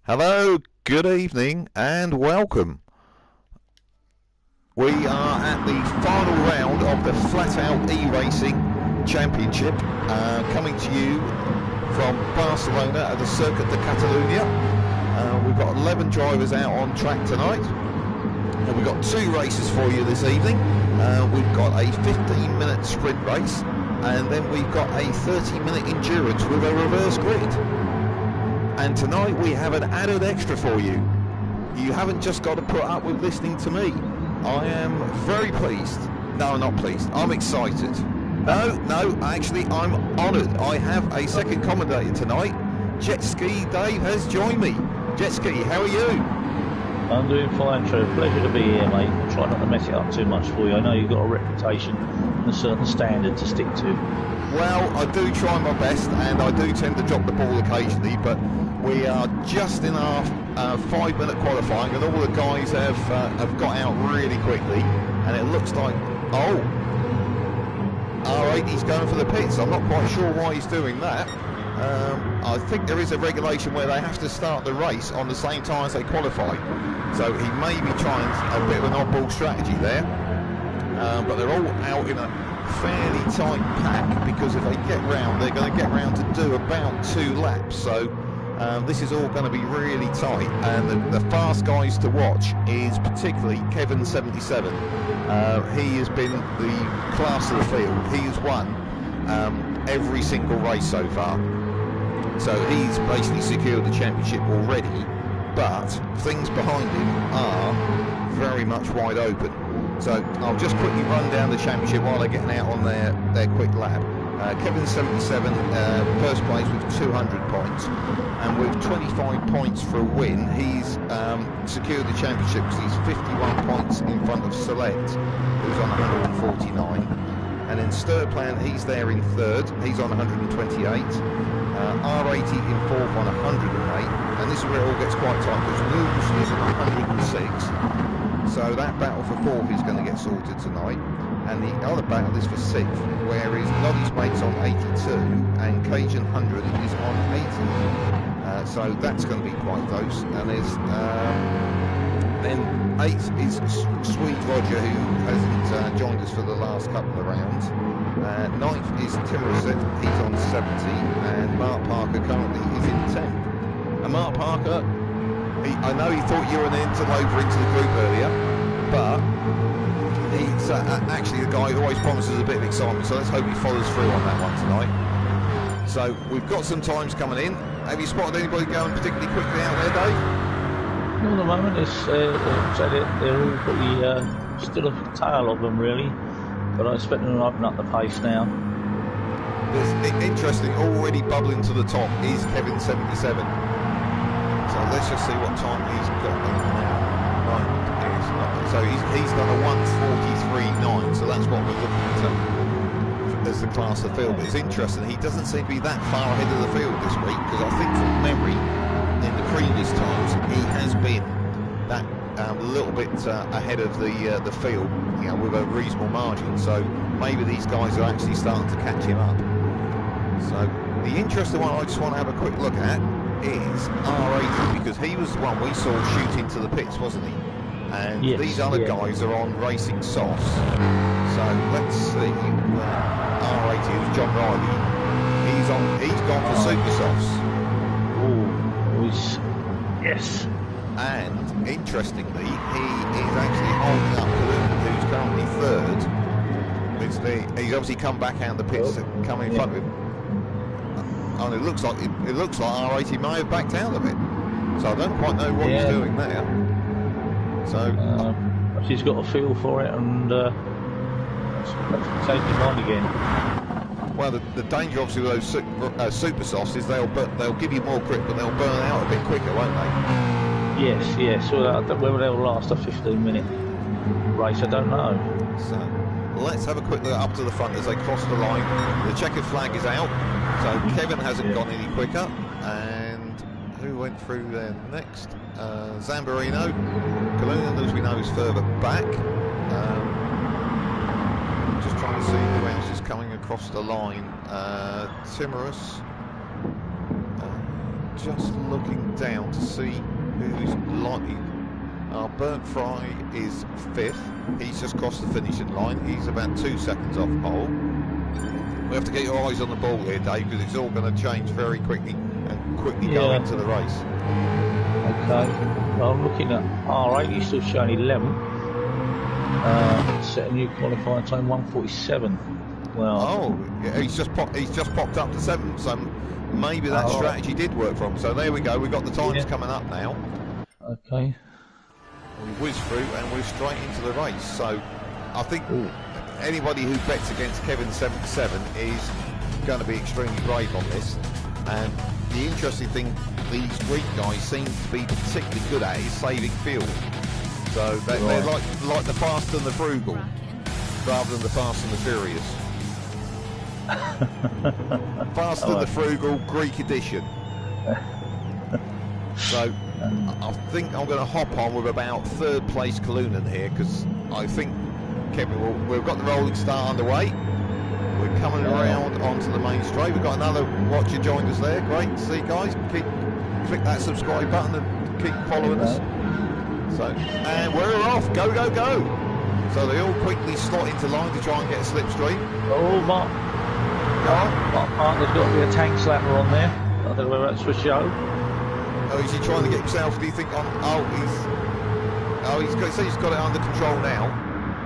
Hello, good evening, and welcome. We are at the final round of the Flat Out E-Racing Championship, coming to you from Barcelona at the Circuit de Catalunya. We've got 11 drivers out on track tonight, and we've got two races for you this evening. We've got a 15-minute sprint race, and then we've got a 30-minute endurance with a reverse grid. And tonight we have an added extra for you. You haven't just got to put up with listening to me. I am very pleased. No, I'm not pleased. I'm excited. No, actually I'm honoured. I have a second commentator tonight. Jet Ski Dave has joined me. Jet Ski, how are you? I'm doing fine, Trev. Pleasure to be here, mate. Try not to mess it up too much for you. I know you've got a reputation and a certain standard to stick to. Well, I do try my best, and I do tend to drop the ball occasionally, but we are just in our 5-minute qualifying, and all the guys have got out really quickly, and it looks like, R80's going for the pits. I'm not quite sure why he's doing that. I think there is a regulation where they have to start the race on the same time as they qualify, so he may be trying a bit of an oddball strategy there, but they're all out in a fairly tight pack, because if they get round, they're going to get round to do about 2 laps, so this is all going to be really tight, and the fast guys to watch is particularly Kevin 77. He has been the class of the field. He has won every single race so far, so he's basically secured the championship already, but things behind him are very much wide open. So I'll just quickly run down the championship while they're getting out on their quick lap. Kevin 77, first place with 200 points, and with 25 points for a win, he's secured the championship because he's 51 points in front of Select, who's on 149. And then Sturplan, he's there in third, he's on 128. R80 in fourth on 108, and this is where it all gets quite tight because News is on 106. So that battle for fourth is going to get sorted tonight, and the other battle is for sixth, whereas Noddy's mate's on 82 and Cajun 100 is on 80. So that's going to be quite close. And there's then eighth is Sweet Roger, who hasn't joined us for the last couple of rounds. Ninth is Timmerset, he's on 70, and Mark Parker currently is in 10th. And Mark Parker, I know he thought you were an interloper into the group earlier, but he's actually the guy who always promises a bit of excitement, so let's hope he follows through on that one tonight. So we've got some times coming in. Have you spotted anybody going particularly quickly out there, Dave? At the moment, they're all pretty, still a tail of them, really, but I expect them to open up the pace now. There's interesting, already bubbling to the top is Kevin 77. So let's just see what time he's got now. Right, so he's done a 1:43.9, so that's what we're looking at as the class of the field. But it's interesting, he doesn't seem to be that far ahead of the field this week, because I think from memory, in the previous times, he has been that little bit ahead of the field, you know, with a reasonable margin. So maybe these guys are actually starting to catch him up. So the interesting one I just want to have a quick look at is R80, because he was the one we saw shoot into the pits, wasn't he? And yes, these other guys are on racing softs. So let's see. R80 is John Riley. He's gone for super softs. Oh, yes. And interestingly, he is actually holding up Catalunya, who's currently third. He's obviously come back out of the pits and come in front of him. And it looks like R80 may have backed out of it, so I don't quite know what he's doing there. So she's got a feel for it, and change his mind again. Well, the danger obviously with those super softs is they'll give you more grip, but they'll burn out a bit quicker, won't they? Yes. Well, whether they'll last a 15-minute race, I don't know. So let's have a quick look up to the front as they cross the line. The checkered flag is out, so Kevin hasn't gone any quicker. And who went through there next? Zamborino. Catalunya, as we know, is further back. Just trying to see who else is coming across the line. Timorous. just looking down to see who's likely. Burnt Fry is 5th. He's just crossed the finishing line. He's about 2 seconds off pole. We have to get your eyes on the ball here, Dave, because it's all going to change very quickly and quickly go into the race. Okay. Well, I'm looking at R8. He's still showing 11th. Set a new qualifying time 1:47. Well. Oh, yeah, he's just popped up to 7th. So maybe that strategy did work for him. So there we go. We've got the times coming up now. Okay. We whiz through and we're straight into the race. So I think anybody who bets against Kevin 77 is going to be extremely brave on this. And the interesting thing these Greek guys seem to be particularly good at is saving fuel. So they're like the fast and the frugal rather than the fast and the furious. Fast and the frugal Greek edition. So I think I'm going to hop on with about 3rd place Kalunan here, because I think, Kevin, we've got the rolling start underway. We're coming around onto the main straight. We've got another watcher joined us there. Great to see, guys. Click that subscribe button and keep following us. So, and we're off. Go, go, go. So they all quickly slot into line to try and get a slipstream. Oh, Mark partner's got to be a tank slapper on there. I don't know whether that's for show. Oh, is he trying to get himself, do you think, on... he's got it under control now.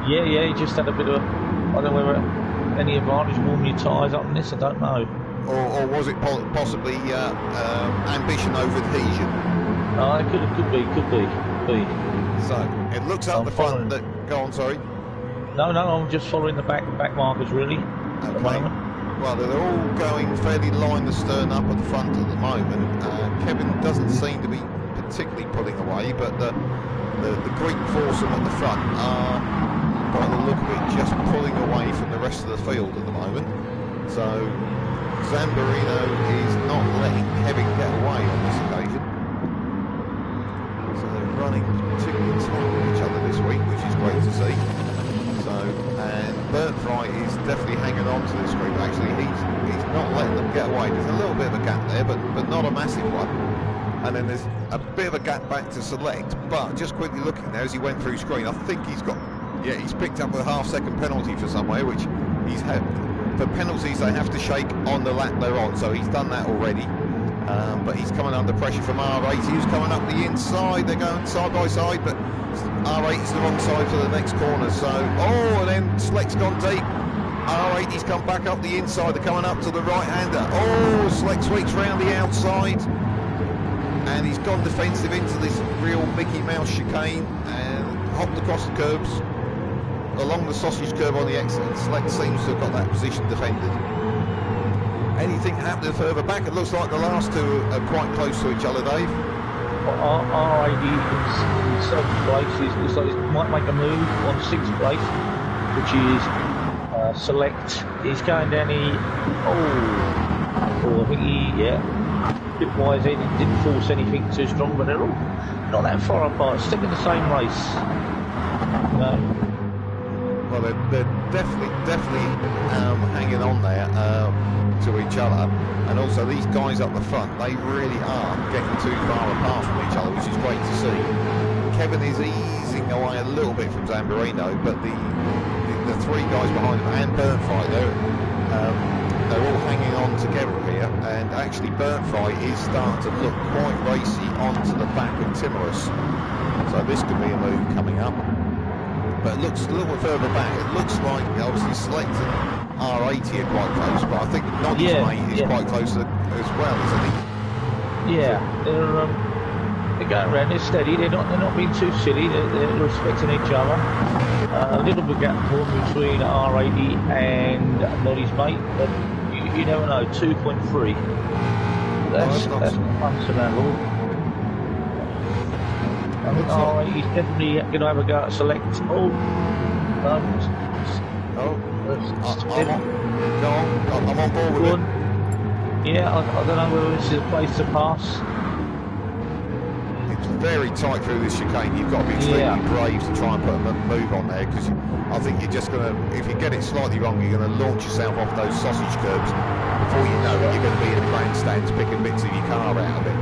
Yeah, he just had a bit of... I don't know whether any advantage warming your tyres up in this, I don't know. Or was it possibly ambition over adhesion? Oh, it could be. So, it looks out the front that... Go on, sorry. No, I'm just following the back markers, really, at the moment. Well, they're all going fairly line the stern up at the front at the moment. Kevin doesn't seem to be particularly pulling away, but the Greek foursome at the front are, by the look of it, just pulling away from the rest of the field at the moment. So Zamborino is not letting Kevin get away on this occasion. So they're running particularly tight with each other this week, which is great to see. And Burnt Fry is definitely hanging on to this group. Actually, he's not letting them get away. There's a little bit of a gap there, but not a massive one. And then there's a bit of a gap back to Select. But just quickly looking there as he went through screen, I think he's picked up a half-second penalty for somewhere, which he's had. For penalties, they have to shake on the lap they're on, so he's done that already. But he's coming under pressure from R8. Who's coming up the inside. They're going side by side, but R8 is the wrong side for the next corner. So, and then Sleck's gone deep. R8, he's come back up the inside. They're coming up to the right-hander. Sleck sweeps round the outside. And he's gone defensive into this real Mickey Mouse chicane and hopped across the curbs along the sausage curb on the exit. Sleck seems to have got that position defended. Anything happening further back? It looks like the last two are quite close to each other, Dave. RID in 7th place. Looks like he might make a move on 6th place, which is Select. He's going down I think he, bit wise, he didn't force anything too strong, but they're all not that far apart, sticking the same race. Well, they're definitely hanging on there to each other, and also these guys up the front, they really are getting too far apart from each other, which is great to see. Kevin is easing away a little bit from Zamborino, but the 3 guys behind him and Burnt Fry, they're all hanging on together here, and actually Burnt Fry is starting to look quite racy onto the back of Timorous, so this could be a move coming up. But it looks a little further back. It looks like obviously Select and R80 are quite close, but I think Noddy's mate is quite close as well, isn't he? Yeah, they're going around. They're steady. They're not being too silly. They're respecting each other. A little bit gap between R80 and Noddy's mate, but you never know. 2.3. That's not fun to handle. He's definitely going to have a go at Select. I'm on board with it. Yeah, I don't know whether this is a place to pass. It's very tight through this chicane. You've got to be extremely brave to try and put a move on there, because I think you're just going to, if you get it slightly wrong, you're going to launch yourself off those sausage curbs. before you know it, you're going to be in the grandstands picking bits of your car out of it.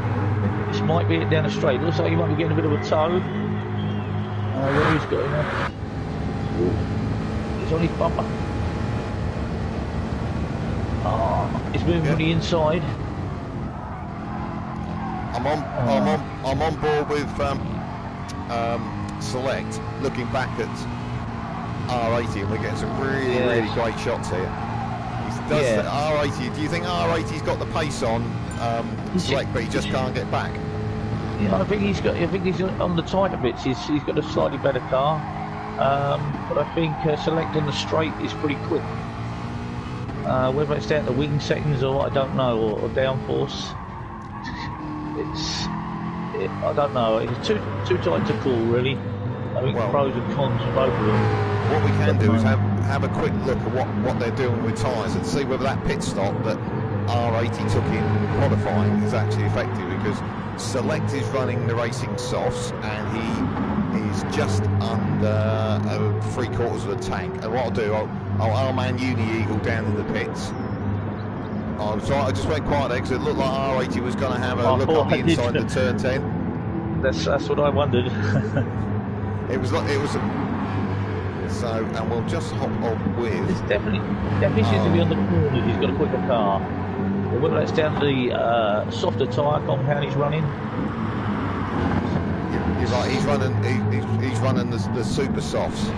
This might be it down the straight. Looks like you might be getting a bit of a tow. Where he's got him? He's on his bumper. He's moving from the inside. I'm on board with Select, looking back at R80, and we're getting some really great shots here. R80. Do you think R80's got the pace on Select, but he just can't get back? Yeah, I think he's on the tighter bits. He's got a slightly better car, but I think Select on the straight is pretty quick. Whether it's down to wing settings or I don't know, or downforce. I don't know. It's too tight to call, really. I think pros and cons for both of them. What we can do is have a quick look at what they're doing with tyres and see whether that pit stop that R80 took in qualifying is actually effective, because Select is running the racing softs and he is just under 3/4 of the tank. And what I'll do, I'll R-man Uni Eagle down in the pits. I just went quiet there because it looked like R80 was going to have a look on the inside of the turn 10. That's what I wondered. it was. So, and we'll just hop on with. It's definitely seems to be on the corner. He's got a quicker car. But whether that's down to the softer tyre compound he's running. You're right. He's running the super softs.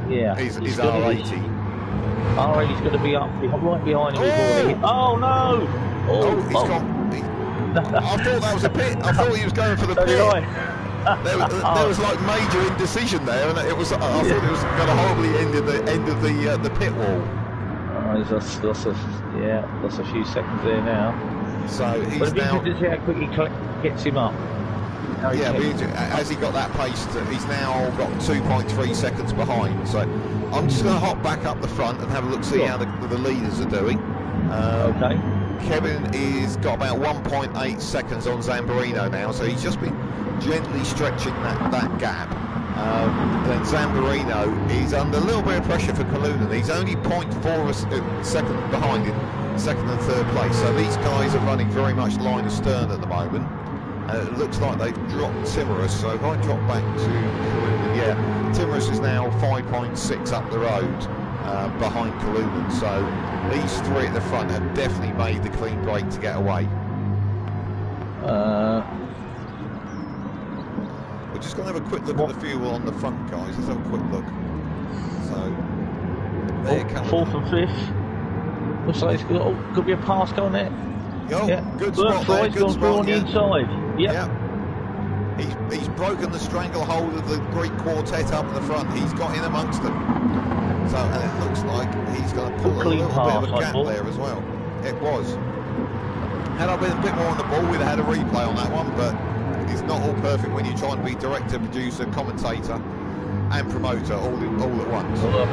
Yeah. He's R80. R80's going to be up right behind him. Oh no! He's gone. I thought that was a pit. I thought he was going for the pit. There was like major indecision there, and it was. I thought it was going to horribly end of the pit wall. That's a few seconds there now. So he's now. But see how quick he gets him up. As he got that pace, he's now got 2.3 seconds behind. So I'm just going to hop back up the front and have a look, see how the leaders are doing. Okay. Kevin is got about 1.8 seconds on Zamborino now, so he's just been gently stretching that gap. Then Zamborino is under a little bit of pressure for Catalunya. He's only 0.4 seconds behind in second and third place. So these guys are running very much line astern at the moment. It looks like they've dropped Timorous, so if I drop back to Catalunya, Timorous is now 5.6 up the road behind Catalunya. So these three at the front have definitely made the clean break to get away. We're just going to have a quick look at the fuel on the front, guys. Let's have a quick look. So there comes fourth and fifth. Looks like it's could be a pass going there. Good spot there. Good spot on the inside. Yeah. He's broken the stranglehold of the Greek quartet up in the front. He's got in amongst them. So, and it looks like he's going to pull a little bit of a gap there as well. It was. Had I been a bit more on the ball, we'd have had a replay on that one, but it's not all perfect when you're trying to be director, producer, commentator and promoter all at once. Well,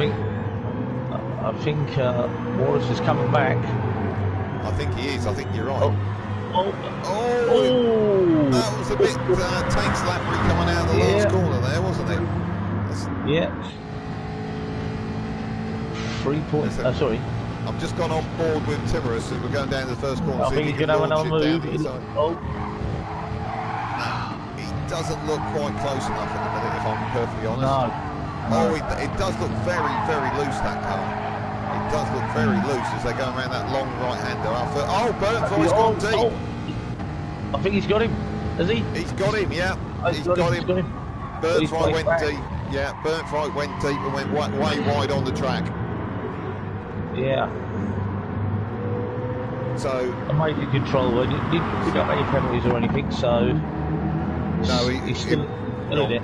I think Morris is coming back. I think he is. I think you're right. That was a bit tank slappery coming out of the last corner there, wasn't it? 3 points. Sorry. I've just gone on board with Timorous as we're going down to the first corner. I think he's going to have another move. He doesn't look quite close enough at the minute, if I'm perfectly honest. No. It does look very, very loose, that car. It does look very loose as they go around that long right-hander. Burnfly's gone deep. I think he's got him, has he? He's got him, yeah. He's got him. Burnfly went deep. Yeah, Burnfly went deep and went way wide on the track. Yeah. So amazing control. He didn't got any penalties or anything, so no, he's still in it.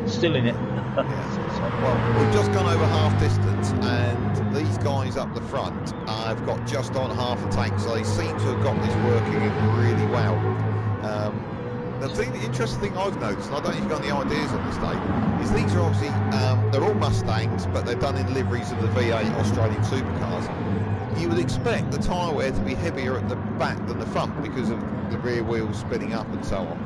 Still in it. Well, we've just gone over half distance, and these guys up the front have got just on half the tank, so they seem to have got this working really well. The interesting thing I've noticed, and I don't know if you've got any ideas on this, Dave, is these are obviously, they're all Mustangs, but they're done in liveries of the V8 Australian supercars. You would expect the tyre wear to be heavier at the back than the front because of the rear wheels spinning up and so on.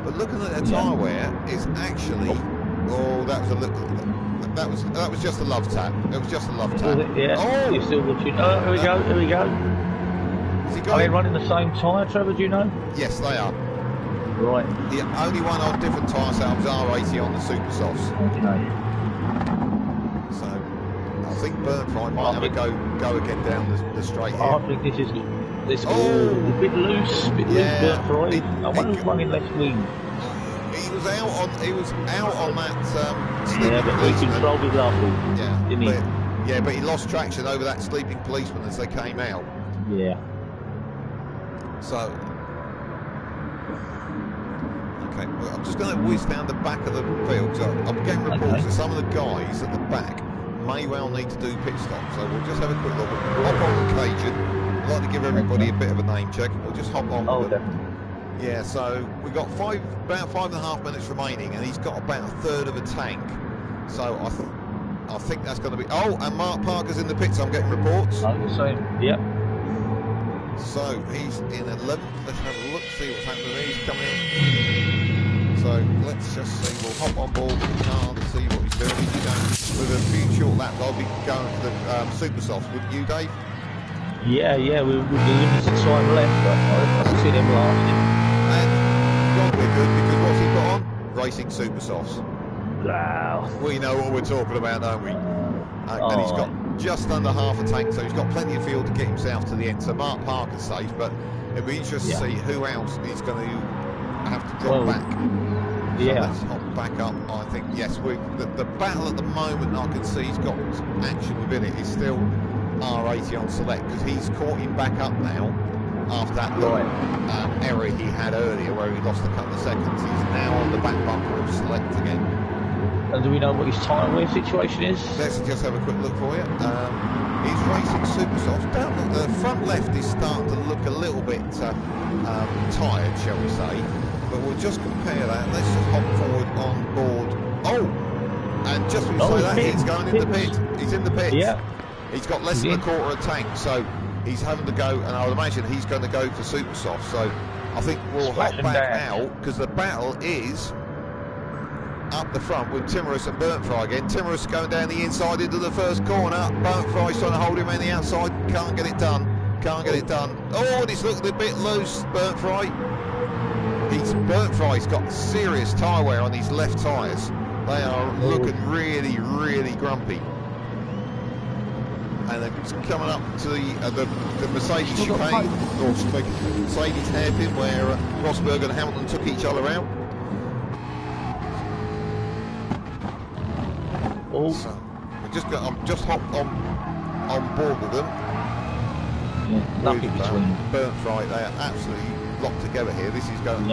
But looking at their tyre wear, it's actually, that was a little, that was just a love tap. It was just a love tap. Yeah. Oh, You're still watching. Oh, here we go. Here we go. Has he Are got they it? running the same tyre, Trevor? Do you know? Yes, they are. Right. The only one on different tyre setups R80 on the Super Softs. Okay. So I think Burnfry might have a go again down the straight here. I think this is Oh! a bit loose, Yeah. Burnfry. I wonder who's running left wing. He was out on that. Yeah, but he policeman. controlled it lovely. Yeah, didn't he? but he lost traction over that sleeping policeman as they came out. Yeah. So, okay, well, I'm just going to whiz down the back of the field. So I'm getting reports that some of the guys at the back may well need to do pit stops. So we'll just have a quick look. We'll hop on occasion. I'd like to give everybody a bit of a name check. We'll just hop on. Oh, with them. definitely. Yeah, so we've got about 5.5 minutes remaining, and he's got about a third of a tank. So I think that's going to be. Oh, and Mark Parker's in the pits. I'm getting reports. I'm the same. Yep. So he's in 11th. Let's have a look, see what's happening there. He's coming in. So let's just see. We'll hop on board with the car to see what he's doing. He's going with a few short laps. I'll be going for the Super Softs. Wouldn't you, Dave? Yeah, with the limited time left, but I've seen him lasting. And God, we're good because what's he put on? Racing Super Softs. Wow. We know what we're talking about, don't we? And he's got just under half a tank, so he's got plenty of fuel to get himself to the end. So Mark Parker's safe, but it'll be interesting to see who else he's going to have to drop back. So let's hop back up. I think, yes, the battle at the moment I can see he's got action within it is still R80 on Select, because he's caught him back up now after that error he had earlier where he lost a couple of seconds. He's now on the back bumper of Select again. And do we know what his tyre wear situation is? Let's just have a quick look for you. He's racing Super Softs. Down the front left is starting to look a little bit tired, shall we say. But we'll just compare that. Let's just hop forward on board. Oh! And just when you say that, he's going in the pit. He's in the pit. Yeah. He's got less than a quarter of a tank, so he's having to go, and I would imagine he's going to go for Super Soft. So I think we'll hop back now, because the battle is up the front with Timorous and Burnfry again. Timorous going down the inside into the first corner. Burnfry's trying to hold him on the outside. Can't get it done. Can't get it done. Oh, and he's looking a bit loose, Burnfry. Burnfry's got serious tyre wear on these left tyres. They are looking really, really grumpy. And it's coming up to the Mercedes chicane, or Mercedes hairpin, where Rosberg and Hamilton took each other out. So I'm just hopped on board with them. Yeah, nothing between. Burnfry, they are absolutely locked together here. This is going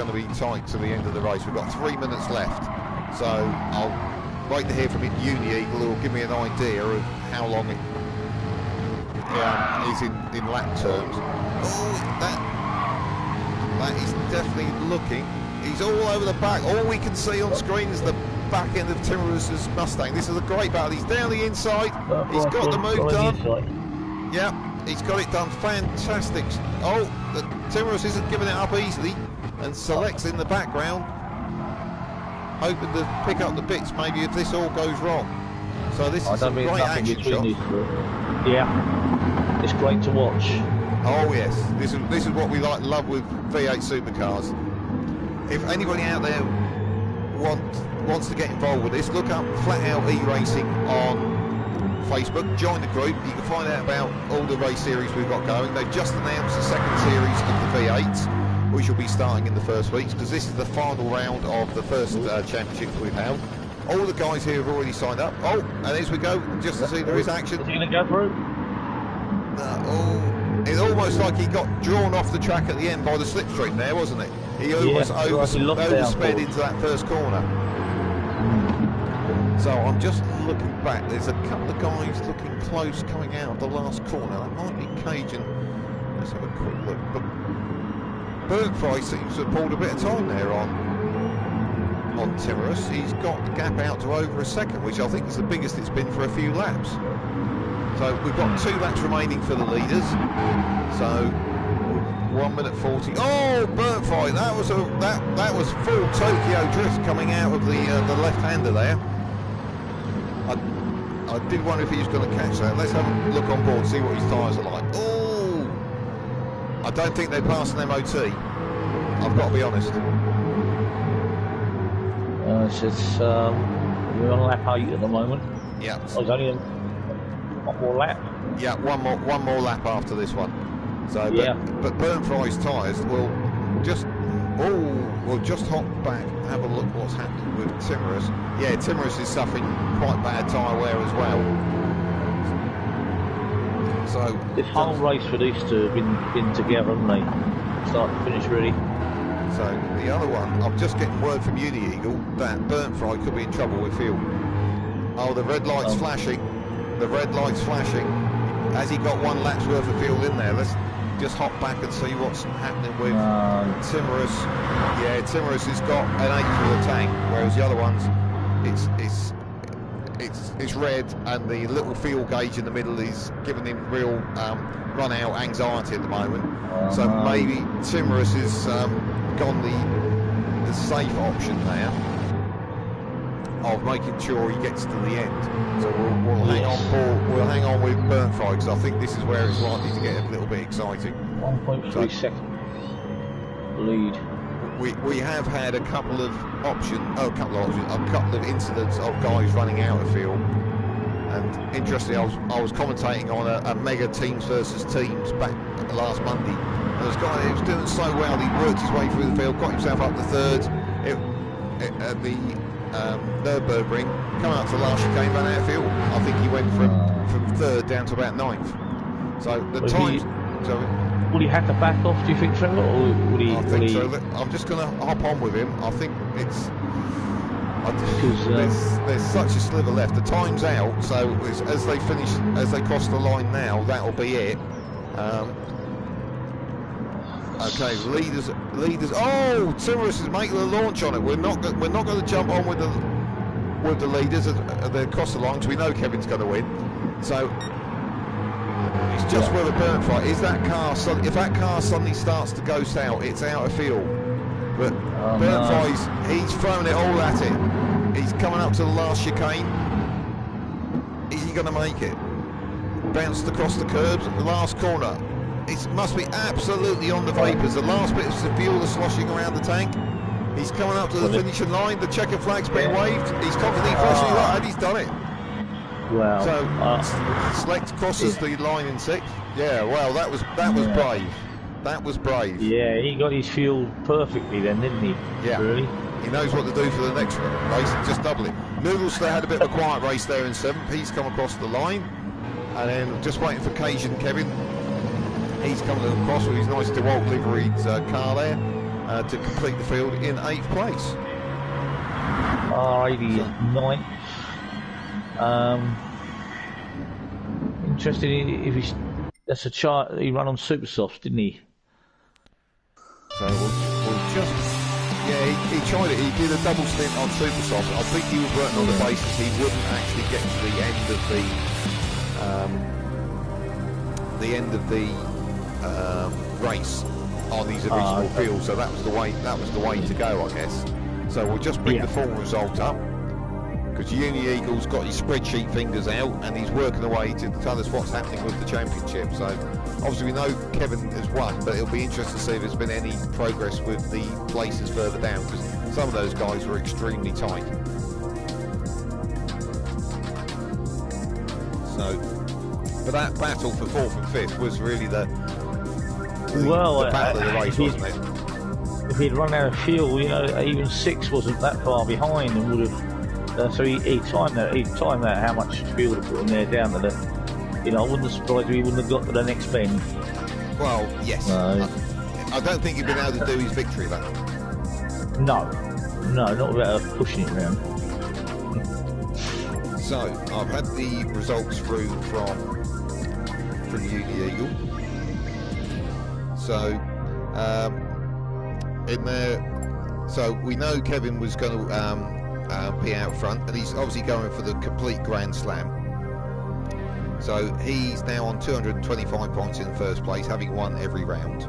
to be tight to the end of the race. We've got 3 minutes left, so I'll wait to hear from Uni Eagle, who will give me an idea of how long it is in lap terms. Oh, that is definitely looking. He's all over the back. All we can see on screen is the back end of Timorous's Mustang. This is a great battle. He's down the inside. He's got the move done. Yeah, he's got it done. Fantastic. Oh, Timorous isn't giving it up easily, and Select's in the background, hoping to pick up the bits maybe if this all goes wrong. So this is a great action shot. Yeah, it's great to watch. Oh yes, this is what we love with V8 supercars. If anybody out there wants to get involved with this, look up Flat Out E-Racing on Facebook, join the group. You can find out about all the race series we've got going. They've just announced the second series of the V8s, which will be starting in the first weeks, because this is the final round of the first championship we've held. All the guys here have already signed up. Oh, and as we go, just to see there is action. Is he going to go through? It's almost like he got drawn off the track at the end by the slipstream there, wasn't it? He almost oversped into that first corner. So I'm just looking back. There's a couple of guys looking close coming out of the last corner. That might be Cajun. Let's have a quick look. But Burnfry seems to have pulled a bit of time there on Timorous. He's got the gap out to over a second, which I think is the biggest it's been for a few laps. So we've got 2 laps remaining for the leaders. So 1 minute 40. Oh, Burnfry! That was full Tokyo drift coming out of the left-hander there. I did wonder if he was going to catch that. Let's have a look on board, see what his tyres are like. Oh! I don't think they passed an MOT. I've got to be honest. We're on lap 8 at the moment. Yeah. There's only one more lap. Yeah, one more lap after this one. So, yeah. But Burnt Fry's tyres will just hop back, have a look what's happening with Timorous. Yeah, Timorous is suffering quite bad tyre wear as well. So this whole race for these two have been together, haven't they? Start to finish, really. So the other one, I'm just getting word from Uni Eagle that Burnt Fry could be in trouble with fuel. Oh, the red light's flashing. The red light's flashing. Has he got 1 lap's worth of fuel in there? Let's just hop back and see what's happening with Timorous. Yeah, Timorous has got an 8 for the tank, whereas the other ones, it's red, and the little fuel gauge in the middle is giving him real run-out anxiety at the moment. So maybe Timorous has gone the safe option there of making sure he gets to the end. So we'll hang on board. We'll hang on with Burnt Fry, because I think this is where it's likely to get a little bit exciting. 1.3 second lead. We have had a couple of incidents of guys running out of fuel. And interestingly, I was commentating on a mega teams versus teams back last Monday. And there was a guy who was doing so well, he worked his way through the field, got himself up to third at the Nürburgring, come out to the last chicane, ran out of fuel. I think he went from third down to about 9th. So the times. Would he have to back off, do you think, Trevor? Or would he? I think so. I'm just going to hop on with him. I think it's. There's such a sliver left. The time's out, so as they cross the line now, that'll be it. Okay, leaders. Oh, Timorous is making a launch on it. We're not going to jump on with the leaders. They're across the line, because we know Kevin's going to win. So it's just where the Burnt Fry is. That car. If that car suddenly starts to ghost out, it's out of fuel. But Burnt Fry's, he's throwing it all at it. He's coming up to the last chicane. Is he going to make it? Bounced across the curbs at the last corner. It must be absolutely on the vapours. The last bit of the fuel is sloshing around the tank. He's coming up to the finishing line. The checker flag's been waved. He's confidently flashing that, and he's done it. Wow. So Select crosses the line in 6th. Yeah, well, that was brave. That was brave. Yeah, he got his fuel perfectly then, didn't he? Yeah. Really? He knows what to do for the next race. Just double it. Noodles had a bit of a quiet race there in 7th. He's come across the line, and then just waiting for Cajun Kevin. He's coming across with his nice DeWalt liveried car there to complete the field in 8th place. R89. Interesting if that's a chart he ran on super softs, didn't he? So we'll just he tried it. He did a double stint on super softs. I think he was working on the basis he wouldn't actually get to the end of the race on these original fields. So that was the way to go, I guess. So we'll just bring the full result up, because Uni Eagle's got his spreadsheet fingers out and he's working away to tell us what's happening with the championship. So obviously we know Kevin has won, but it'll be interesting to see if there's been any progress with the places further down, because some of those guys were extremely tight. So, but that battle for 4th and 5th was really the battle of the race, wasn't it? If he'd run out of fuel, even 6 wasn't that far behind, and would have. So he timed that. He timed out how much fuel to put in there down to the. I wouldn't surprise if he wouldn't have got to the next bend. Well, yes. I don't think he'd been able to do his victory lap. No, not without pushing it around. So I've had the results through from Uni Eagle. So in there, so we know Kevin was going to be out front, and he's obviously going for the complete Grand Slam. So he's now on 225 points in first place, having won every round.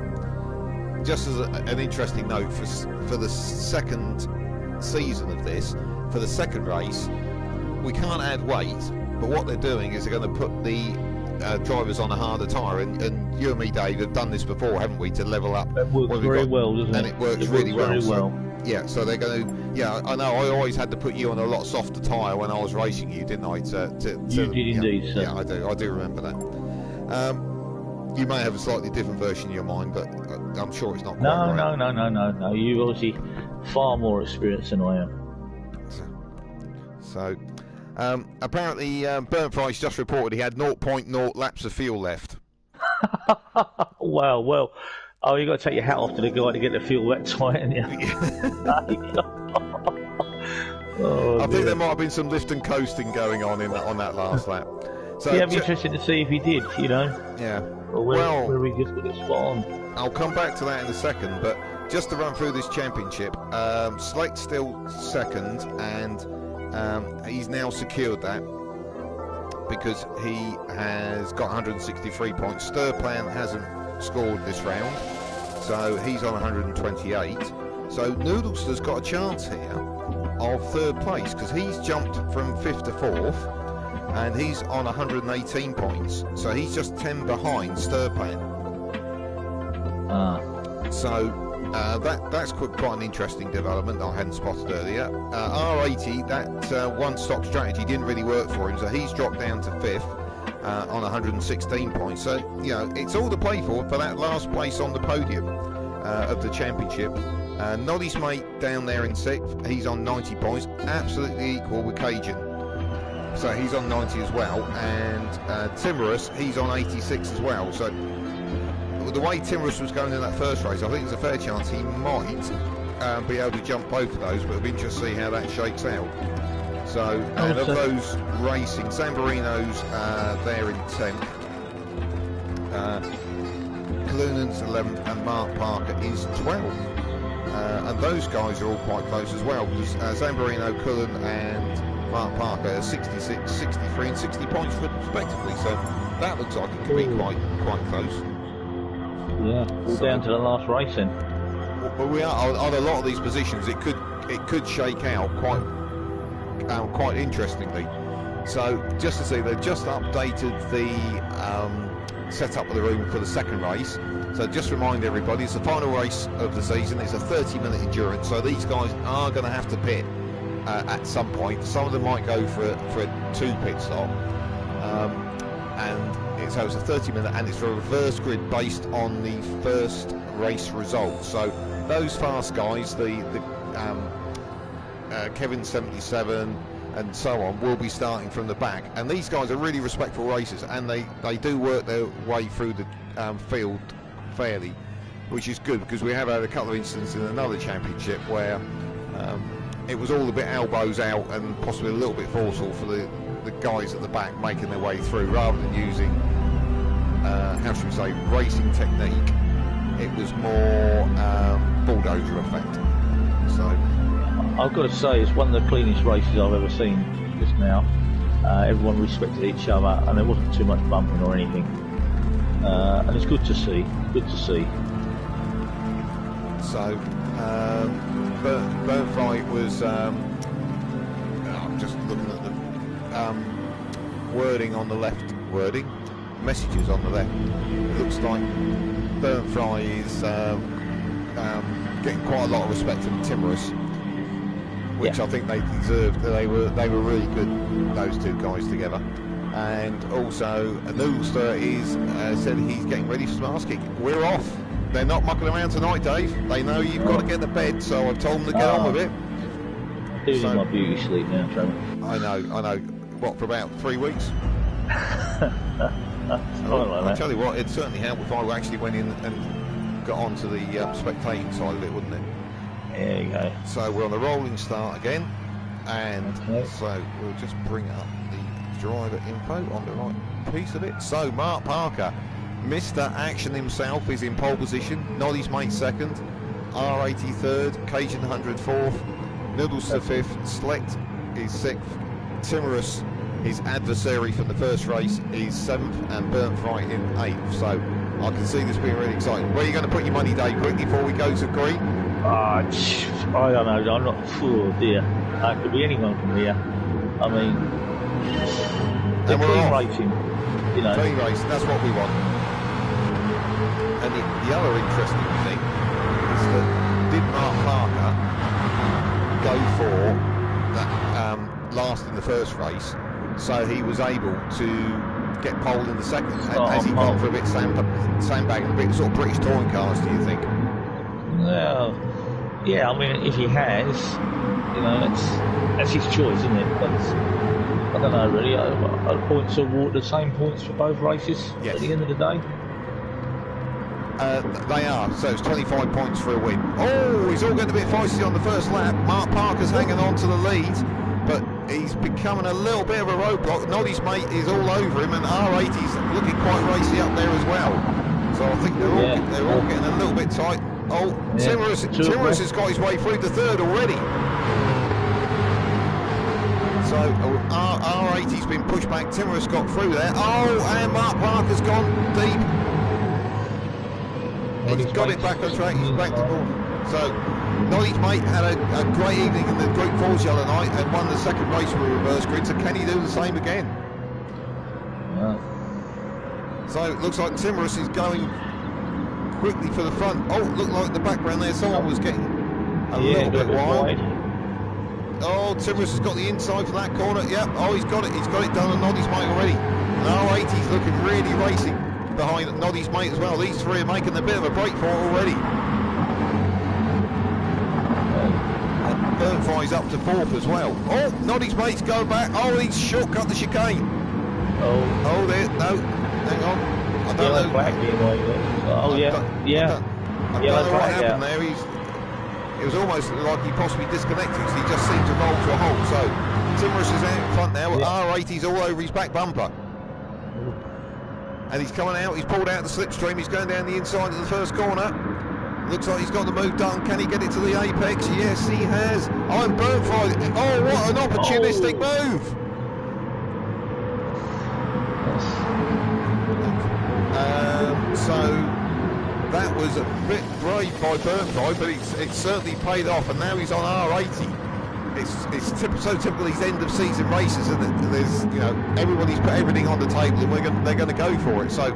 Just as an interesting note, for the second season of this, for the second race, we can't add weight, but what they're doing is they're going to put the drivers on a harder tyre, and you and me, Dave, have done this before, haven't we, to level up? It works very well, doesn't it? And it works really well. Very well. Yeah, so they're going to. Yeah, I know. I always had to put you on a lot softer tyre when I was racing you, didn't I? You did indeed, sir. Yeah, I do. I do remember that. You may have a slightly different version in your mind, but I'm sure it's not quite right. No. You've obviously far more experience than I am. So, apparently, Bernd Price just reported he had 0.0 laps of fuel left. Wow, well, oh, you got to take your hat off to the guy to get the fuel that tight, haven't you? Oh, I think there might have been some lift and coasting going on on that last lap. So yeah, it'd be interesting to see if he did, you know. Yeah. Or where we just got it spot on. I'll come back to that in a second, but just to run through this championship, Slick's still second, and he's now secured that because he has got 163 points. Sturplan hasn't scored this round, so he's on 128. So Noodlester's got a chance here of third place because he's jumped from 5th to 4th, and he's on 118 points, so he's just 10 behind Sturplan. So that's quite an interesting development I hadn't spotted earlier. R80, that one-stop strategy didn't really work for him, so he's dropped down to 5th on 116 points. So, you know, it's all to play for that last place on the podium of the championship. Noddy's mate down there in 6th, he's on 90 points, absolutely equal with Cajun. So he's on 90 as well, and Timorous, he's on 86 as well. So the way Timorous was going in that first race, I think there's a fair chance he might be able to jump both of those, but it'll be interesting to see how that shakes out. So, and of those racing, Zamborino's there in 10th, Clunan's 11th, and Mark Parker is 12th. And those guys are all quite close as well, because Zamborino, Cullen and Mark Parker are 66, 63 and 60 points respectively, so that looks like it could be quite close. Yeah, all down to the last race then. But we are on a lot of these positions. It could shake out quite interestingly. So just to see, they've just updated the setup of the room for the second race. So just remind everybody, it's the final race of the season. It's a 30-minute endurance, so these guys are going to have to pit at some point. Some of them might go for a 2 pit stop, and it's a 30-minute, and it's a reverse grid based on the first race results. So those fast guys, the Kevin 77 and so on, will be starting from the back, and these guys are really respectful racers, and they do work their way through the field fairly, which is good, because we have had a couple of instances in another championship where it was all a bit elbows out and possibly a little bit forceful for the guys at the back making their way through, rather than using how should we say, racing technique. It was more bulldozer effect. So I've got to say, it's one of the cleanest races I've ever seen just now. Everyone respected each other, and there wasn't too much bumping or anything. And it's good to see. Good to see. So, Bernd Fight was. I'm just looking at the wording on the left. Messages on the left. It looks like Bernd Fry is getting quite a lot of respect from Timorous, which I think they deserved. They were really good, those two guys together. And also Noodlester is said he's getting ready for some ass kicking. We're off. They're not mucking around tonight, Dave. They know you've got to get to bed, so I've told them to get on with it. I'm doing my beauty sleep now, Trevor. I know. What, for about 3 weeks? I'll tell you what, it'd certainly help if I actually went in and got onto the spectating side of it, wouldn't it? There you go. So we're on the rolling start again, and so we'll just bring up the driver info on the right piece of it. So Mark Parker, Mr. Action himself, is in pole position. Noddy's mate second, R80 third, Cajun 100 fourth, Noodlester fifth, Slect is sixth, Timorous, his adversary from the first race, is 7th, and Bernd Fight in 8th. So I can see this being really exciting. Where are you going to put your money, Dave, quickly before we go to green? I don't know. I'm not. Oh dear. It could be anyone from here. I mean, they're clean racing, you know. Clean racing, that's what we want. And the other interesting thing is that did Mark Parker go for that last in the first race, so he was able to get pole in the second? Has he gone for a bit sandbagging, a bit sort of British touring cars, do you think? Well, yeah, I mean, if he has, you know, that's his choice, isn't it? But I don't know, really. Points are the same points for both races at the end of the day. They are, so it's 25 points for a win. Oh, he's all getting a bit feisty on the first lap. Mark Parker's hanging on to the lead, but he's becoming a little bit of a roadblock. Noddy's mate is all over him, and R80's looking quite racy up there as well. So I think they're all getting a little bit tight. Oh, Timorous has got his way through the third already. So R80's been pushed back. Timorous got through there. Oh, and Mark Parker's gone deep. He's got it back on track. He's back to ball. So Noddy's mate had a great evening in the Group 4s the other night and won the second race with a reverse grid. So can he do the same again? Yeah. So it looks like Timorous is going quickly for the front. Oh, looked like in the background there someone was getting a little bit wide. Oh, Timorous has got the inside for that corner. Yep. Oh, he's got it. He's got it done on Noddy's mate already. And R80's looking really racing behind Noddy's mate as well. These three are making a bit of a break for it already. Burnfly's up to fourth as well. Oh, Noddy's mate's going back. Oh, he's shortcut the chicane. Oh, there. No, hang on. I don't know. Black, I don't know what happened there. It was almost like he possibly disconnected, so he just seemed to roll to a halt. So Timorous is out in front now. R80's all over his back bumper. And he's coming out, he's pulled out the slipstream, he's going down the inside of the first corner. Looks like he's got the move done. Can he get it to the apex? Yes, he has. I'm Burnfly. Oh, what an opportunistic move! So that was a bit brave by Burnfly, but it's certainly paid off, and now he's on R80. It's so typical these end of season races, and there's, you know, everybody's put everything on the table, and they're going to go for it. So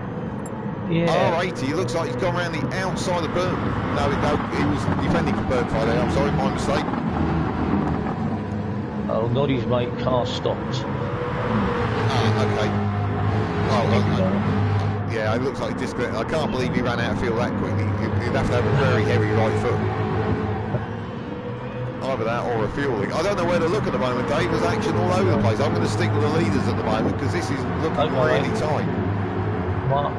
R80 looks like he's gone around the outside of Burn. No, he was defending for Burnfly there. I'm sorry, my mistake. Oh, Noddy's mate car stopped. Okay. Yeah, it looks like he disconnected. I can't believe he ran out of fuel that quickly. He'd have to have a very heavy right foot. Either that or a fueling. I don't know where to look at the moment, Dave. There's action all over the place. I'm going to stick with the leaders at the moment because this is looking really tight. Mark.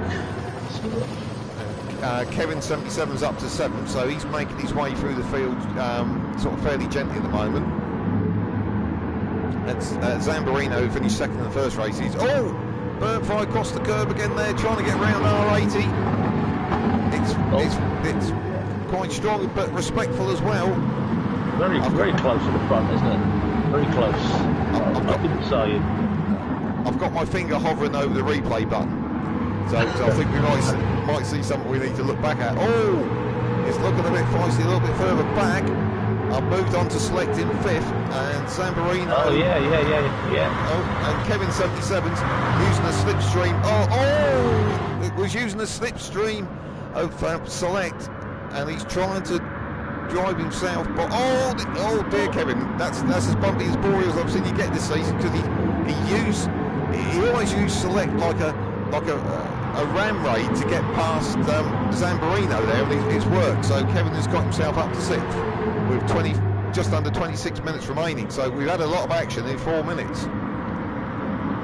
Kevin 77's up to 7th, so he's making his way through the field sort of fairly gently at the moment. That's Zamborino, who finished second in the first race. Oh! Burnfly across the curb again there, trying to get round R80. It's quite strong but respectful as well. Very close at the front, isn't it? Very close. I've got my finger hovering over the replay button, so I think we might see something we need to look back at. Oh, it's looking a bit feisty, a little bit further back. I've moved on to select in 5th, and Zamborino. Oh yeah. Oh, and Kevin 77's using a slipstream. Oh, it was using a slipstream of select, and he's trying to drive himself. But oh dear, Kevin, that's as bumpy as boring as I've seen you get this season, because he always used select like a ram raid to get past Zamborino there, and it's worked. So Kevin has got himself up to 6th with just under 26 minutes remaining. So we've had a lot of action in 4 minutes.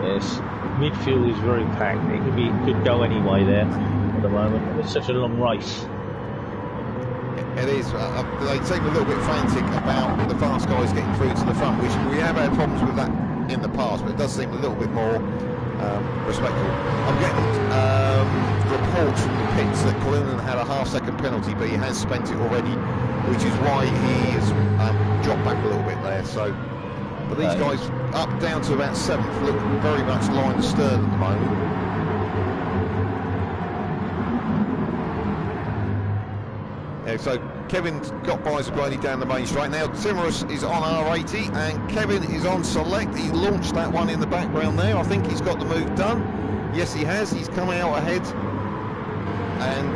Yes, midfield is very packed. It could go any way there at the moment. It's such a long race. It is. They seem a little bit frantic about the fast guys getting through to the front, which we have had problems with that in the past, but it does seem a little bit more respectful. I'm getting reports from the pits that Catalunya had a half-second penalty, but he has spent it already, which is why he has dropped back a little bit there. So, but these guys up down to about 7th look very much line astern at the moment. Yeah, so Kevin's got by Zabroni down the main straight. Now Timorous is on R80 and Kevin is on Select. He launched that one in the background there. I think he's got the move done. Yes, he has. He's come out ahead. And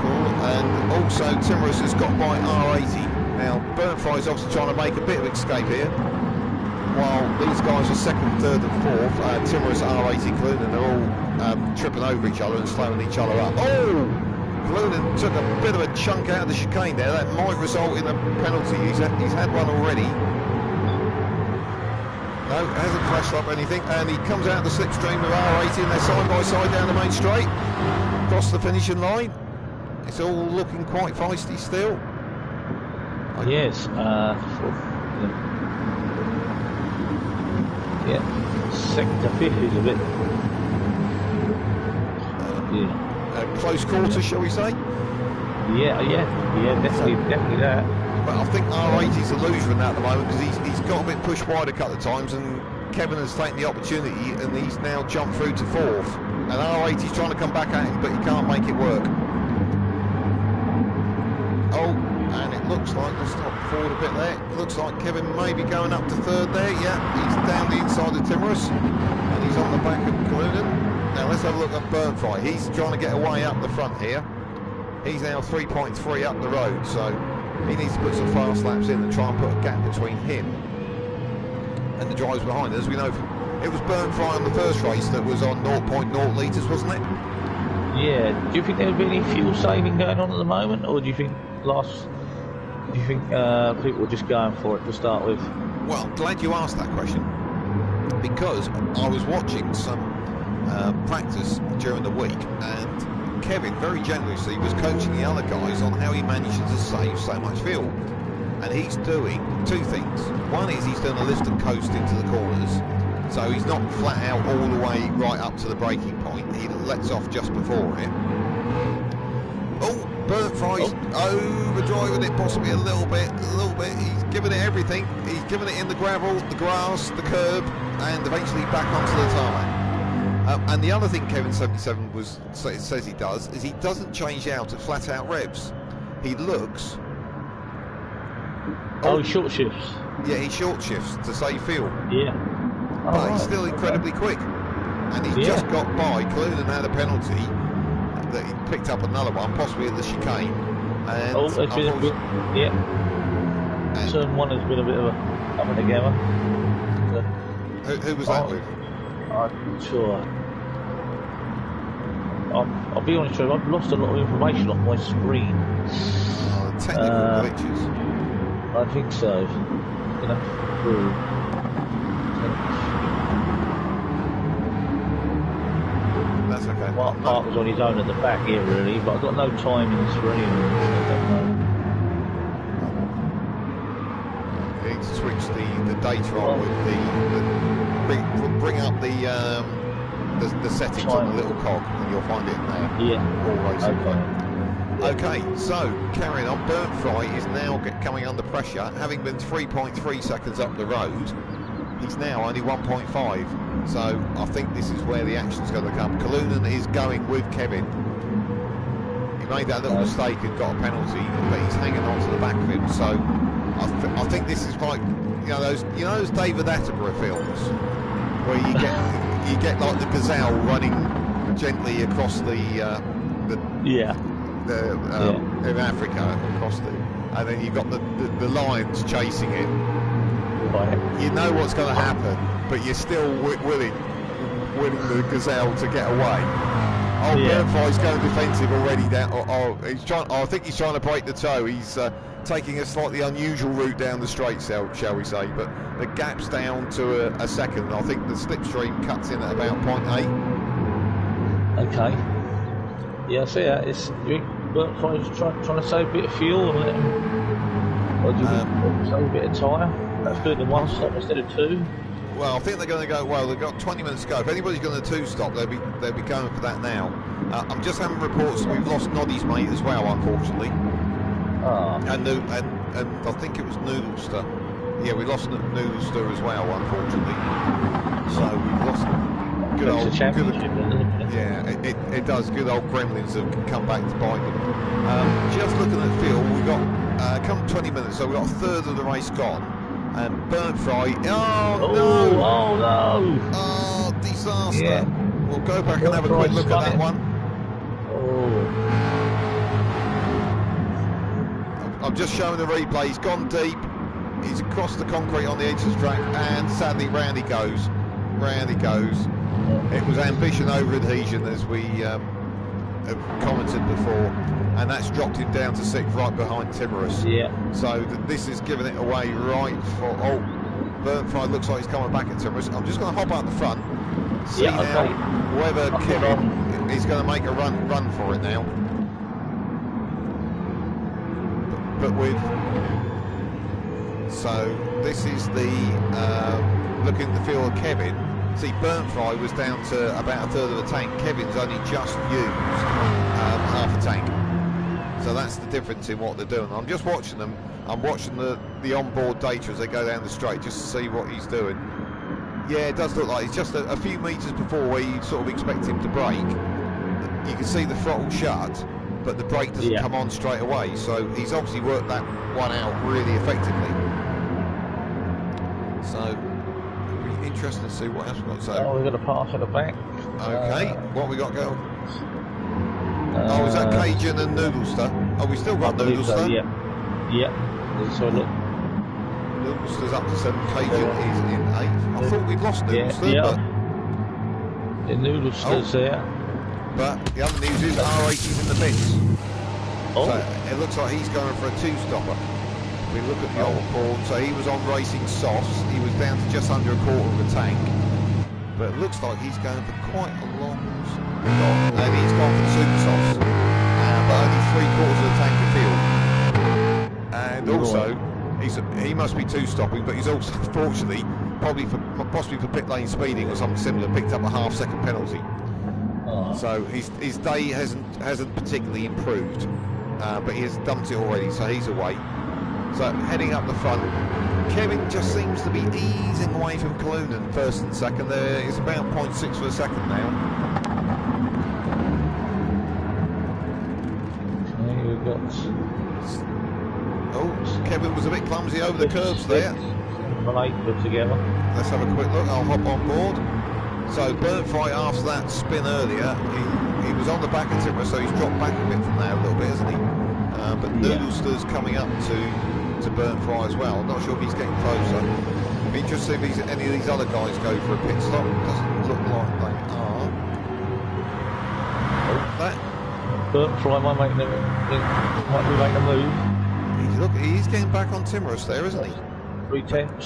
cool. And also Timorous has got by R80. Now Burnfry's obviously trying to make a bit of escape here. While these guys are second, third and fourth, Timorous, R80, Clunan are all tripping over each other and slowing each other up. Oh! Clunan took a bit of a chunk out of the chicane there. That might result in a penalty. He's had one already. No, hasn't flashed up anything. And he comes out of the slipstream of R80 and they're side by side down the main straight. Across the finishing line. It's all looking quite feisty still. Yes. Yeah, second to fifth is a bit. Close quarter, shall we say? Yeah, definitely that. But I think R80's a loser in that at the moment because he's got a bit pushed wide a couple of times, and Kevin has taken the opportunity, and he's now jumped through to fourth. And R80's trying to come back at him, but he can't make it work. Oh. And it looks like, let's stop forward a bit there, it looks like Kevin may be going up to third there. Yeah, he's down the inside of Timorous and he's on the back of Clunan. Now let's have a look at Burnfry. He's trying to get away up the front here. He's now 3.3 up the road, so he needs to put some fast laps in and try and put a gap between him and the drivers behind. As we know, it was Burnfry on the first race that was on 0.0 litres, wasn't it? Yeah, do you think there'll be any fuel saving going on at the moment, or do you think people are just going for it to start with? Well, glad you asked that question, because I was watching some practice during the week, and Kevin very generously was coaching the other guys on how he manages to save so much fuel. And he's doing two things. One is he's doing a lift and coast into the corners, so he's not flat out all the way right up to the braking point. He lets off just before it. Oh, Burnfry's overdriving it possibly a little bit. He's giving it everything. He's giving it in the gravel, the grass, the curb, and eventually back onto the tarmac. And the other thing Kevin 77 says he does is he doesn't change out at flat out revs. He looks. Oh, short shifts. Yeah, he short shifts to save fuel. Yeah. But he's still incredibly quick. And he's just got by. Clunan had a penalty that he picked up another one, possibly at the chicane. And it's been a bit, Turn 1 has been a bit of a coming together. Who was that with? I'm sure. I'll be honest with you, I've lost a lot of information off my screen. Technical glitches. I think so. That's okay. Mark was on his own at the back here, really, but I've got no timings for anyone. You need to switch the data on with bring up the settings on the little cog, and you'll find it in there. Yeah. All racing. Okay, so carrying on, Burnfry is now coming under pressure, having been 3.3 seconds up the road. He's now only 1.5, so I think this is where the action's going to come. Clunan is going with Kevin. He made that little mistake and got a penalty, but he's hanging on to the back of him. So I think this is like those David Attenborough films where you get like the gazelle running gently across in Africa across and then you've got the lions chasing it. Right. You know what's going to happen, but you're still willing the gazelle to get away. Burnfry's going defensive already. He's trying. I think he's trying to break the toe. He's taking a slightly unusual route down the straight, shall we say? But the gap's down to a second. I think the slipstream cuts in at about 0.8. Okay. Yeah, I see that. Burnfry's trying to save a bit of fuel and let him. Or do you save a bit of tyre? That's doing the one stop instead of two. Well, I think they're going to go. Well, they've got 20 minutes to go. If anybody's going to two stop, they'll be going for that now. I'm just having reports that we've lost Noddy's mate as well, unfortunately. And I think it was Noodlester. Yeah, we lost Noodlester as well, unfortunately. So we've lost good old. Yeah, it does. Good old gremlins have come back to bite them. Just looking at the field, we've got come 20 minutes, so we've got a third of the race gone. And Burnt Fry, oh no! Oh no! Oh, disaster! Yeah. We'll go back and have a quick look at that one. Oh. I'm just showing the replay. He's gone deep. He's across the concrete on the edge of the track, and sadly round he goes. Round he goes. It was ambition over adhesion, as we have commented before, and that's dropped him down to 6th, right behind Timorous. Yeah. So this is giving it away right for. Oh, Burnt Fry looks like he's coming back at Timorous. I'm just going to hop out the front, see now whether Kevin is going to make a run for it now. But with so this is the looking at the field of Kevin. See, Burnt Fry was down to about a third of the tank. Kevin's only just used half a tank. So that's the difference in what they're doing. I'm just watching them. I'm watching the onboard data as they go down the straight just to see what he's doing. Yeah, it does look like it's just a few metres before where you sort of expect him to brake. You can see the throttle shut, but the brake doesn't come on straight away. So he's obviously worked that one out really effectively. So interesting to see what else we've got. So we've got a pass at the back. Okay, what we got going? Oh, is that Cajun and Noodlester? Oh, we still got Noodlester. So, yeah. So look. Noodlester's up to 7. Cajun is in 8th. I thought we'd lost Noodlester, but the Noodlester's there. But the other news is R80's in the pits. Oh. So it looks like he's going for a 2-stopper. We look at the old board, so he was on racing softs. He was down to just under a quarter of a tank, but it looks like he's going for quite a long stop, and he's gone for super softs, but only 3/4 of the tank of field. And also, he must be 2-stopping, but he's also, fortunately, possibly for pit lane speeding or something similar, picked up a half-second penalty. So his day hasn't particularly improved, but he has dumped it already, so he's away. So heading up the front, Kevin just seems to be easing away from Catalunya first and second. There is about 0.6 of a second now. Okay, we've got. Oh, Kevin was a bit clumsy over the curbs there. Put together. Let's have a quick look. I'll hop on board. So Burnt Fry, after that spin earlier, he was on the back of Timber, so he's dropped back a bit from there a little bit, hasn't he? But Noodlester's coming up to Burnt Fry as well. I'm not sure if he's getting closer. It'd be interesting if any of these other guys go for a pit stop. Doesn't look like they are. Oh, that. Burnt Fry might be making a move. He's getting back on Timorous there, isn't he? 3/10.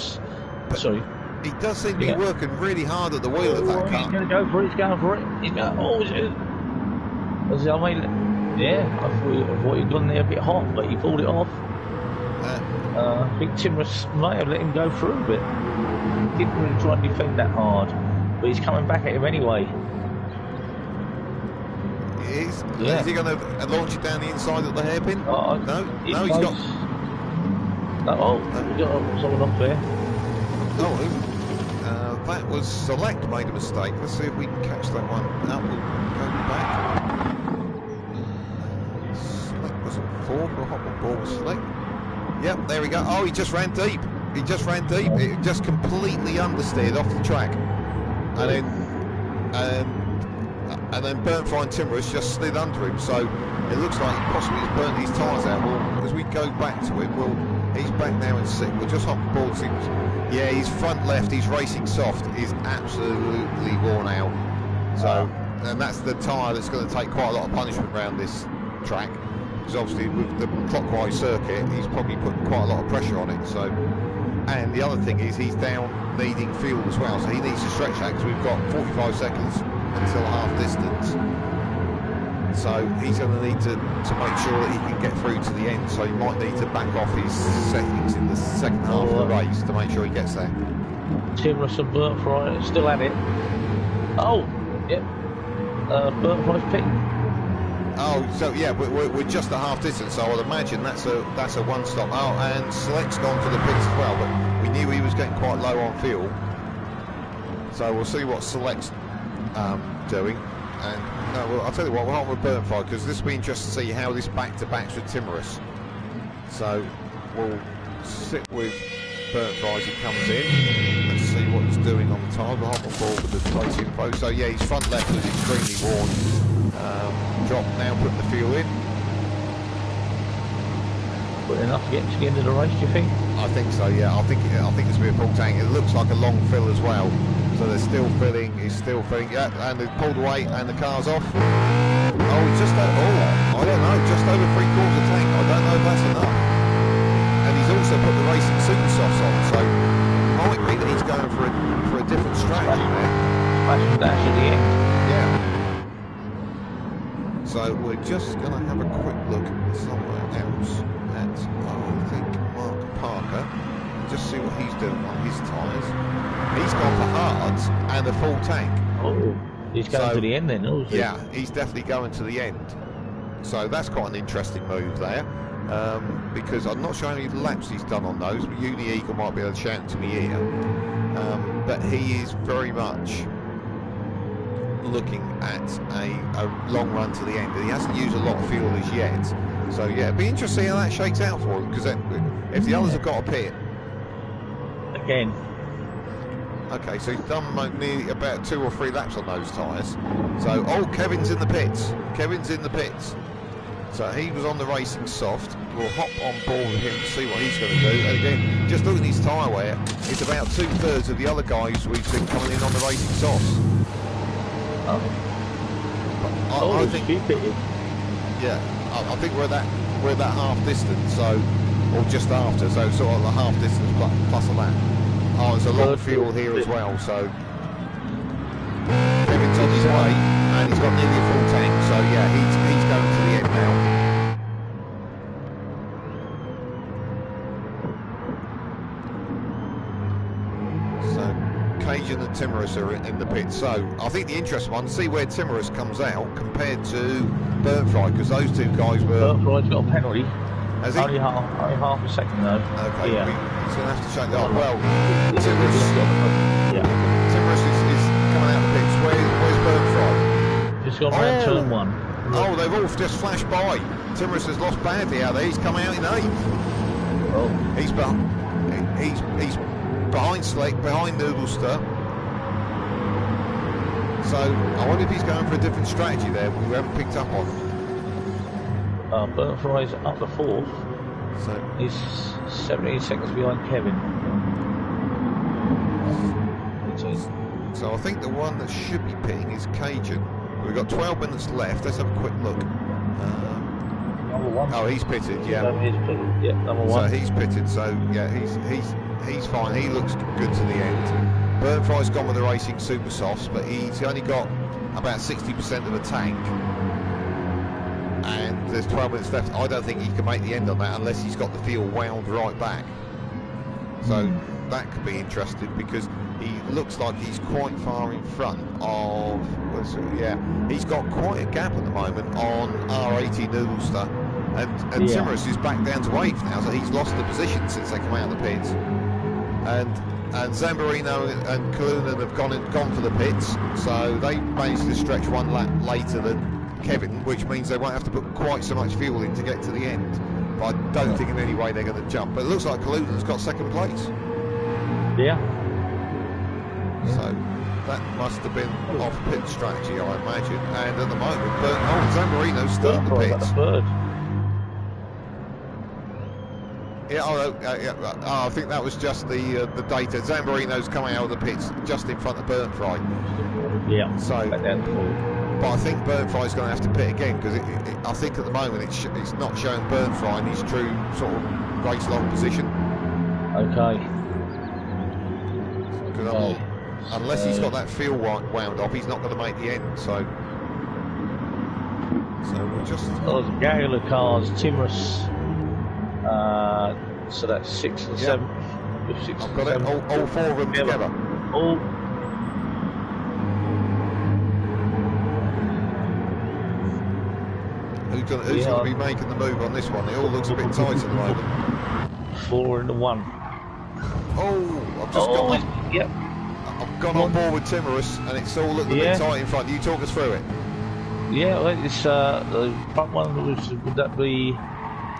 Sorry. He does seem to be working really hard at the wheel of that car. He's going to go for it. He's going for it. He's going. Oh, is it? I thought he'd gone there a bit hot, but he pulled it off. I think Timorous may have let him go through a bit. He didn't really try and defend that hard, but he's coming back at him anyway. Is he going to launch it down the inside of the hairpin? No, he's got. We've got someone up there. That was Select made a mistake. Let's see if we can catch that one. We'll go back. Select was at 4 for a hop on board with Select. Yep, there we go. Oh, he just ran deep. It just completely understeered off the track. And then Burnt Fry and Timorous just slid under him. So it looks like he possibly has burnt his tyres out. Well, as we go back to him, he's back now in 6th. We'll just hop on board. Yeah, his front left, his racing soft, is absolutely worn out. So, and that's the tyre that's going to take quite a lot of punishment around this track. Because obviously with the clockwise circuit, he's probably put quite a lot of pressure on it. So, and the other thing is he's down needing fuel as well. So he needs to stretch that because we've got 45 seconds until half distance. So he's going to need to make sure that he can get through to the end. So he might need to back off his settings in the second half of the race to make sure he gets there. Timorous and Burnt Fry still at it. Oh, yep. Burnt Fry's picked. Oh, so yeah, we're just at half distance. So I would imagine that's a one stop. Oh, and Select's gone for the pits as well, but we knew he was getting quite low on fuel. So we'll see what Select's doing. And no, well, I'll tell you what, we'll hold with Burnfly because this will be interesting to see how this back-to-backs with Timorous. So we'll sit with Burnfly as he comes in and see what he's doing on the tire. We'll hop on board with the race info. So yeah, his front left was extremely worn. Drop now, putting the fuel in. But enough to get to the end of the race, do you think? I think so, yeah. I think it's going to be a full tank. It looks like a long fill as well. So they're still filling, he's still filling. Yeah, and they've pulled away and the car's off. Oh, he's just over, I don't know, just over 3/4 tank. I don't know if that's enough. And he's also put the racing super softs on, so it might be that he's going for a different strategy there. Smash and dash at the end. Yeah. So we're just going to have a quick look somewhere else at, I think, Mark Parker. Just see what he's doing on his tyres. He's gone for hards and a full tank. Oh, he's going to the end then, isn't he? Yeah, he's definitely going to the end. So that's quite an interesting move there. Because I'm not sure how many laps he's done on those. Uni Eagle might be able to shout to me here. But he is very much looking at a long run to the end. And he hasn't used a lot of fuel as yet. So yeah, it'd be interesting to see how that shakes out for him. Because if the others have got a pit. Again. Okay, so he's done nearly about 2 or 3 laps on those tyres. So, oh, Kevin's in the pits. Kevin's in the pits. So he was on the racing soft. We'll hop on board with him to see what he's going to do. And again, just looking at his tyre wear, it's about 2/3 of the other guys we've seen coming in on the racing softs. I think, yeah, I think we're at that half distance, so, or just after, so sort of the half distance plus a lap. Oh, there's a lot of fuel here as well, so Kevin's on his way, and he's got nearly a full tank, so yeah, he's going to the end now. So Cajun and Timorous are in the pit, so I think the interesting one, see where Timorous comes out compared to Burnfly, because those two guys were... Burnfly's got a penalty. Has he? Only half a second though. Okay, yeah. He's going to have to shake that off. Well, Timorous is coming out of the pits. Where's Burnfly? Just gone round turn 1. Oh, they've all just flashed by. Timorous has lost badly out there. He's come out in 8th. Oh. He's behind Slick, behind Noodlester. So I wonder if he's going for a different strategy there. We haven't picked up on. Burnfly's up to 4th. So he's 17 seconds behind Kevin. So I think the one that should be pitting is Cajun. We've got 12 minutes left. Let's have a quick look. Number 1. Oh, he's pitted. Yeah. Yeah, number 1. So he's pitted. So yeah, he's fine. He looks good to the end. Burnfly's gone with the racing super softs, but he's only got about 60% of the tank. And there's 12 minutes left. I don't think he can make the end on that unless he's got the field wound right back. So that could be interesting because he looks like he's quite far in front of, he's got quite a gap at the moment on R80 Noodlester. And Timorous is back down to 8th now, so he's lost the position since they come out of the pits. And Zamborino and Catalunya have gone for the pits, so they managed to stretch 1 lap later than Kevin, which means they won't have to put quite so much fuel in to get to the end. But I don't think in any way they're going to jump. But it looks like Catalunya's got 2nd place. Yeah. So that must have been off-pit strategy, I imagine. And at the moment, Zamborino's still in the pits. Yeah, I think that was just the data. Zamborino's coming out of the pits just in front of Burnfly. Yeah. So, but I think Burnfly's going to have to pit again because I think at the moment it's not showing Burnfly in his true sort of race long position. Okay. Because unless he's got that field wound off, he's not going to make the end. So we'll just. Oh, there's a gaggle of cars. Timorous. So that's 6th and 7th. 6th I've got it. All 4 of them together. All. Who's going to be making the move on this one? It all looks a bit tight at the moment. 4 and 1. Oh, I've just got on. Yep. I've gone on board with Timorous, and it's all looking a bit tight in front. You talk us through it. Yeah, well, it's the front one would that be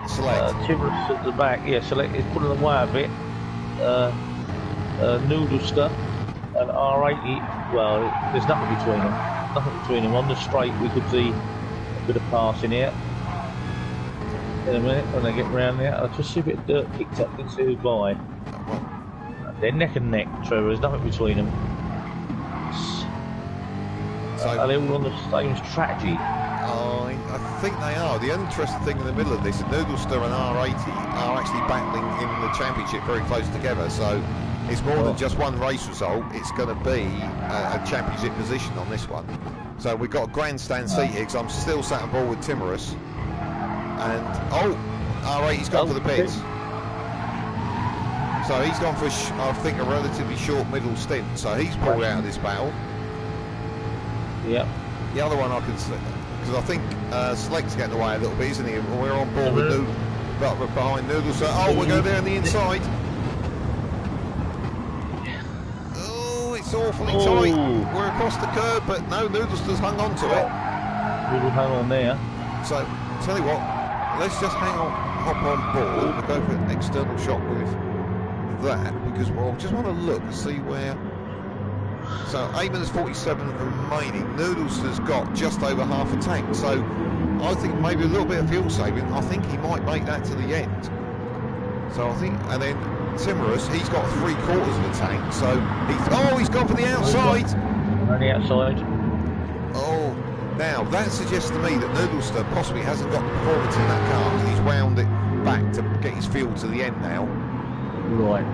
Select. Timorous at the back? Yeah, Select is pulling away a bit. Noodlester and R80. Well, there's nothing between them. Nothing between them. On the straight, we could see a bit of passing here. In a minute, when they get round there, I'll just see a bit of dirt kicked up. Let's see who's by. They're neck and neck, Trevor. There's nothing between them. So, are they all on the same strategy? I think they are. The interesting thing in the middle of this, Noodlester and R80 are actually battling in the championship very close together. So it's more than just one race result. It's going to be a championship position on this one. So we've got a grandstand seat here because I'm still sat on board with Timorous. And R80's gone for the pits. So he's gone for, I think, a relatively short middle stint. So he's pulled out of this battle. Yeah. The other one I can see, because I think Select's getting away a little bit, isn't he? We're on board with behind Noodles. So, we'll go there on the inside. Oh, it's awfully tight. We're across the curb, but no, Noodlester's hung on to it. Noodle hung on there. So, tell you what, let's just hop on board. We'll go for an external shot with that, because we'll just want to look and see where. So Eamon's 47 remaining. Noodles has got just over half a tank, so I think maybe a little bit of fuel saving. I think he might make that to the end. So I think, and then Timorous, he's got 3/4 of the tank, so he's gone for the outside. On the outside. Oh, now that suggests to me that Noodlester possibly hasn't got the performance in that car, because he's wound it back to get his fuel to the end now. Right.